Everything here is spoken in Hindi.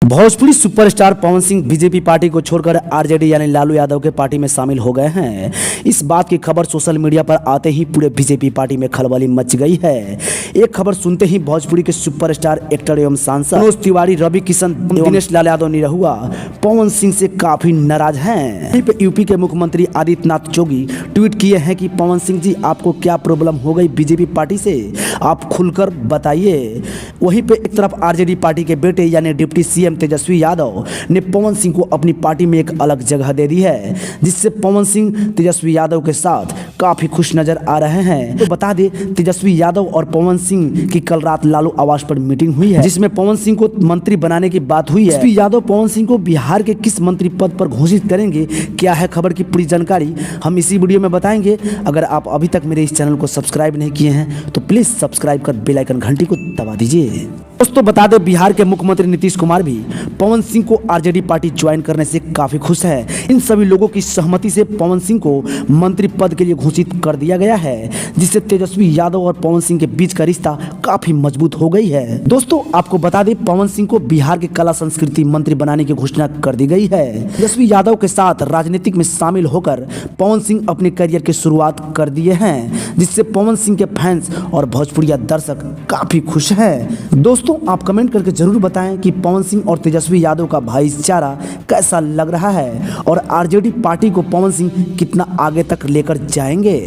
Bhojpuri superstar Pawan Singh BJP party को छोड़कर आरजेडी यानी लालू यादव के पार्टी में शामिल हो गए हैं। इस बात की खबर सोशल मीडिया पर आते ही पूरे बीजेपी पार्टी में खलबली मच गई है। एक खबर सुनते ही भोजपुरी के सुपरस्टार एक्टर एवं सांसद मनोज तिवारी, रवि किशन, दिनेश लाल यादव निरहुआ पवन सिंह से काफी नाराज हैं। वहीं पे यूपी के मुख्यमंत्री आदित्यनाथ जोगी ट्वीट किए हैं कि पवन सिंह जी, आपको क्या प्रॉब्लम हो गई बीजेपी पार्टी से, आप खुलकर बताइए। वहीं पे एक तरफ आरजेडी पार्टी के बेटे यानी डिप्टी सीएम तेजस्वी यादव ने पवन सिंह को अपनी पार्टी में एक अलग जगह दे दी है, जिससे पवन सिंह तेजस्वी यादव के साथ काफी खुश नजर आ रहे हैं। तो बता दें, तेजस्वी यादव और पवन सिंह की कल रात लालू आवास पर मीटिंग हुई है, जिसमें पवन सिंह को मंत्री बनाने की बात हुई है। तेजस्वी यादव पवन सिंह को बिहार के किस मंत्री पद पर घोषित करेंगे, क्या है खबर की पूरी जानकारी हम इसी वीडियो में बताएंगे। अगर आप अभी तक मेरे इस चैनल को सब्सक्राइब नहीं किए हैं तो प्लीज सब्सक्राइब कर बेल आइकन घंटी को दबा दीजिए। दोस्तों बता दें, बिहार के मुख्यमंत्री नीतीश कुमार भी पवन सिंह को आरजेडी पार्टी ज्वाइन करने से काफी खुश है। इन सभी लोगों की सहमति से पवन सिंह को मंत्री पद के लिए घोषित कर दिया गया है, जिससे तेजस्वी यादव और पवन सिंह के बीच का रिश्ता काफी मजबूत हो गई है। दोस्तों आपको बता दें, पवन सिंह को बिहार के कला संस्कृति मंत्री बनाने की घोषणा कर दी गई है। तेजस्वी यादव के साथ राजनीतिक में शामिल होकर पवन सिंह अपने करियर की शुरुआत कर दिए हैं, जिससे पवन सिंह के फैंस और भोजपुरिया दर्शक काफी खुश हैं। दोस्तों आप कमेंट करके जरूर बताएं कि पवन सिंह और तेजस्वी यादव का भाईचारा कैसा लग रहा है और आरजेडी पार्टी को पवन सिंह कितना आगे तक लेकर जाएंगे।